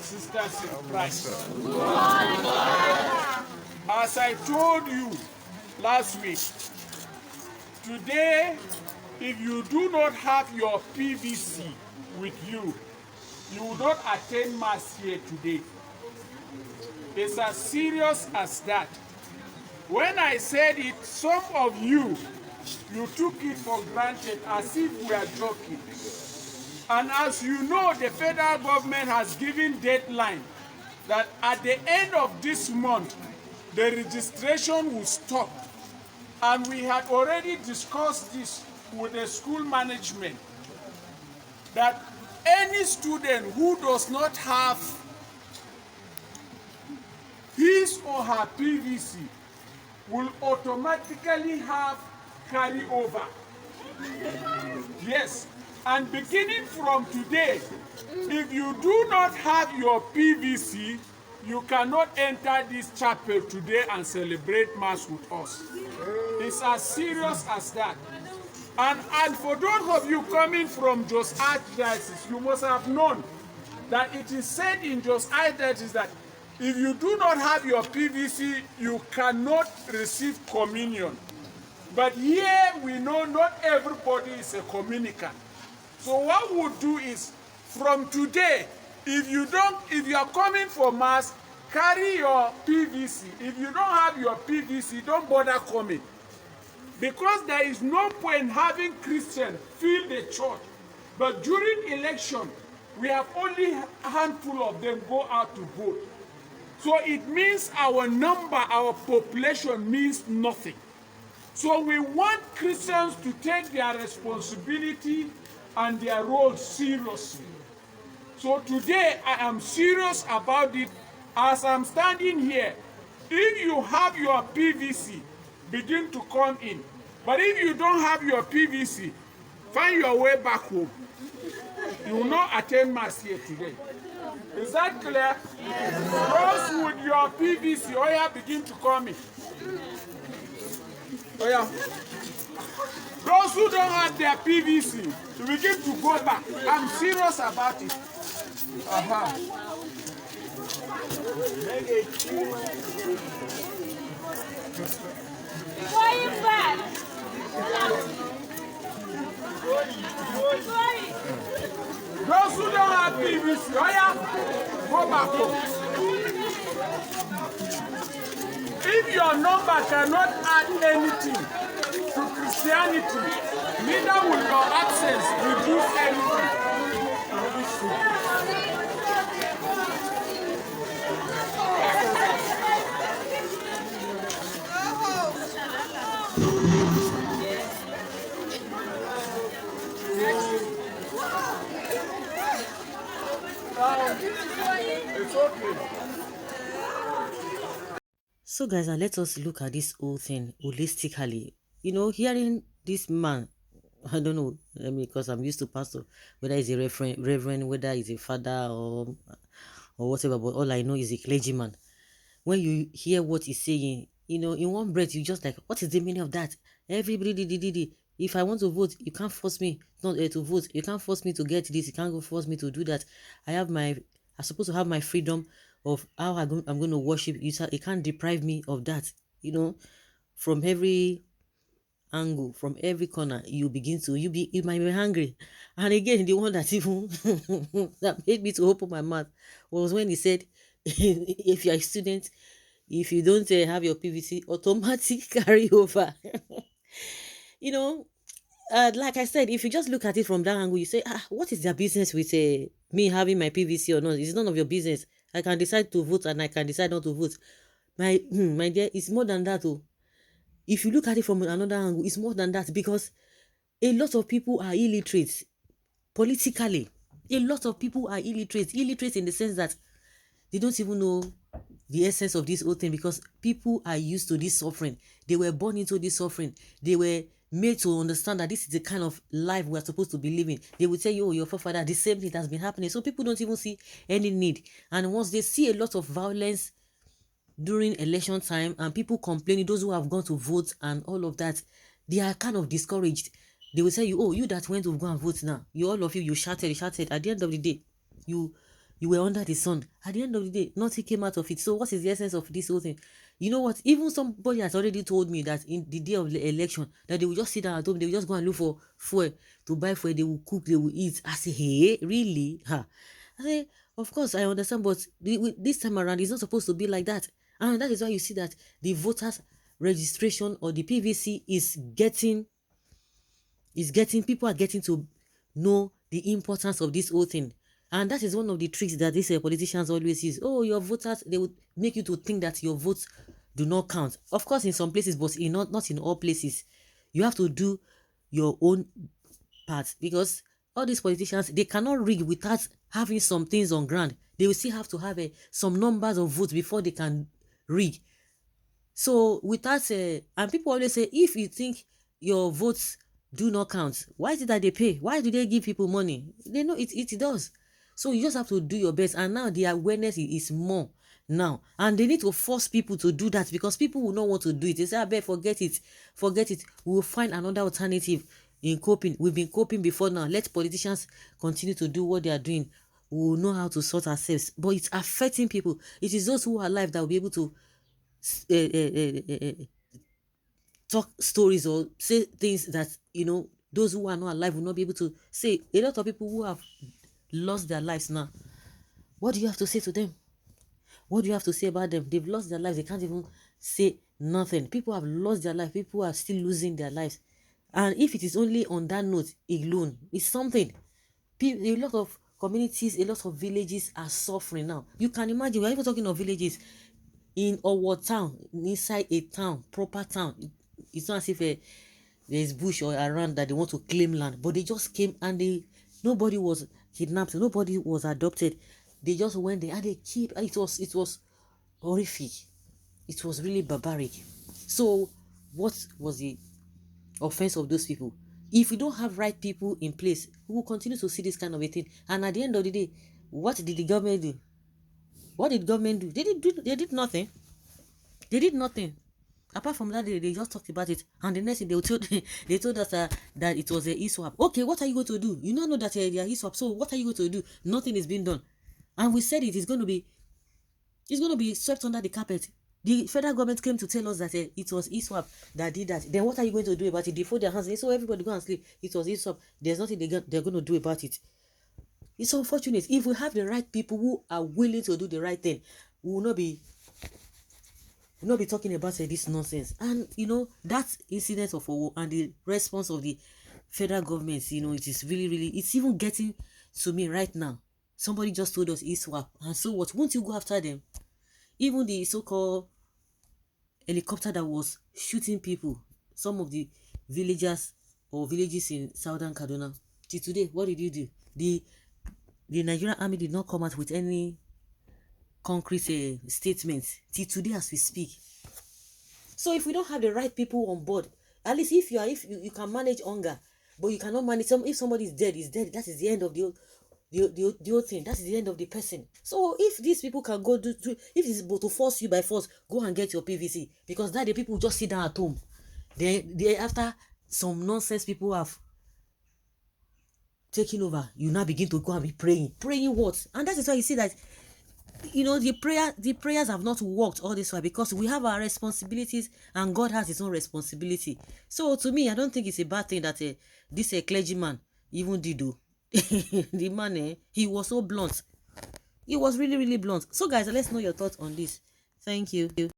sisters in Christ. As I told you last week, today, if you do not have your PVC with you, you will not attend Mass here today. It's as serious as that. When I said it, some of you took it for granted as if we are joking. And as you know, the federal government has given deadline that at the end of this month, the registration will stop. And we had already discussed this with the school management, that any student who does not have his or her PVC will automatically have carryover. Yes, and beginning from today, if you do not have your PVC, you cannot enter this chapel today and celebrate Mass with us. It's as serious as that. And for those of you coming from Jos Archdiocese, you must have known that it is said in Jos Archdiocese that if you do not have your PVC, you cannot receive communion. But here we know not everybody is a communicant. So what we'll do is, from today, if you are coming for Mass, carry your PVC. If you don't have your PVC, don't bother coming. Because there is no point having Christians fill the church. But during election, we have only a handful of them go out to vote. So it means our number, our population means nothing. So we want Christians to take their responsibility and their role seriously. So today I am serious about it. As I'm standing here, if you have your PVC, begin to come in. But if you don't have your PVC, find your way back home. You will not attend Mass here today. Is that clear? Yes. Those with your PVC, oh yeah, begin to come in. Oh yeah. Those who don't have their PVC, you begin to go back. I'm serious about it. Going back. Those who don't have PVC, oh yeah, go back home. If your number cannot add anything to Christianity, neither will your absence reduce anything. It's okay. So guys, let us look at this whole thing holistically. You know, hearing this man, I don't know, because I'm used to pastor, whether he's a reverend, whether he's a father or whatever, but all I know is a clergyman. When you hear what he's saying, you know, in one breath, you just like, what is the meaning of that? Everybody, if I want to vote, you can't force me not to vote. You can't force me to get this. You can't force me to do that. I'm supposed to have my freedom of how I'm going to worship. You can't deprive me of that. You know, from every angle, from every corner, you might be hungry. And again, the one that even that made me to open my mouth was when he said, if you're a student, if you don't have your PVC, automatic carryover. You know, like I said, if you just look at it from that angle, you say, what is their business with me having my PVC or not? It's none of your business. I can decide to vote and I can decide not to vote. My dear, it's more than that. Oh. If you look at it from another angle, it's more than that, because a lot of people are illiterate politically. A lot of people are illiterate in the sense that they don't even know the essence of this whole thing, because people are used to this suffering. They were born into this suffering. They were made to understand that this is the kind of life we're supposed to be living. They will tell you, oh, your forefather, the same thing has been happening. So people don't even see any need. And once they see a lot of violence during election time and people complaining, those who have gone to vote and all of that, they are kind of discouraged. They will say you, oh, you that went to go and vote now, all of you shouted. At the end of the day, you you were under the sun. At the end of the day, nothing came out of it. So what is the essence of this whole thing? You know what? Even somebody has already told me that in the day of the election, that they will just sit down at home, they will just go and look for fuel to buy fuel, they will cook, they will eat. I say, hey, really? Ha. I say, of course, I understand, but this time around, it's not supposed to be like that. And that is why you see that the voters registration or the PVC is getting people are getting to know the importance of this whole thing. And that is one of the tricks that these politicians always use. Oh, your voters, they would make you to think that your votes do not count. Of course, in some places, but not in all places. You have to do your own part, because all these politicians, they cannot rig without having some things on ground. They will still have to have some numbers of votes before they can rig. So with that, and people always say, if you think your votes do not count, why is it that they pay? Why do they give people money? They know it does. So you just have to do your best. And now the awareness is more now. And they need to force people to do that, because people will not want to do it. They say, I bet, forget it. Forget it. We will find another alternative in coping. We've been coping before now. Let politicians continue to do what they are doing. We will know how to sort ourselves. But it's affecting people. It is those who are alive that will be able to talk stories or say things that those who are not alive will not be able to say. A lot of people who have lost their lives now, what do you have to say to them? What do you have to say about them? They've lost their lives. They can't even say nothing. People have lost their life. People are still losing their lives. And if it is only on that note alone, it's something. A lot of communities, a lot of villages are suffering now. You can imagine, we're even talking of villages in our town, inside a town, proper town. It's not as if there's bush or around that they want to claim land, but they just came and nobody was kidnapped, nobody was adopted. They just went there and they keep. It was horrific. It was really barbaric. So what was the offense of those people? If we don't have right people in place, we will continue to see this kind of a thing. And at the end of the day, what did the government do? What did government do? They did nothing. They did nothing. Apart from that, they just talked about it. And the next thing they told us that it was a e-swap. Okay, what are you going to do? You don't know that they are e-swap. So what are you going to do? Nothing is being done. And we said it's going to be swept under the carpet. The federal government came to tell us that it was e-swap that did that. Then what are you going to do about it? They fold their hands. So everybody go and sleep. It was e-swap. There's nothing they're going to do about it. It's unfortunate. If we have the right people who are willing to do the right thing, we will not be talking about this nonsense. And that incident of Owo and the response of the federal government, it is really, really, it's even getting to me right now. Somebody just told us e-swap, and so what? Won't you go after them? Even the so-called helicopter that was shooting people, some of the villagers or villages in southern Kaduna, till today, what did you do? The Nigerian army did not come out with any concrete statements till today as we speak. So if we don't have the right people on board, at least if you can manage hunger, but you cannot manage if somebody is dead, that is the end of the whole thing. That is the end of the person. So if these people can go if it's to force you by force, go and get your PVC, because that the people just sit down at home. They after some nonsense people have taken over, you now begin to go and be praying what? And that is why you see that the prayers have not worked all this while, because we have our responsibilities and God has his own responsibility. So to me, I don't think it's a bad thing that this clergyman even did do. The man, he was so blunt. He was really, really blunt. So guys, let's know your thoughts on this. Thank you.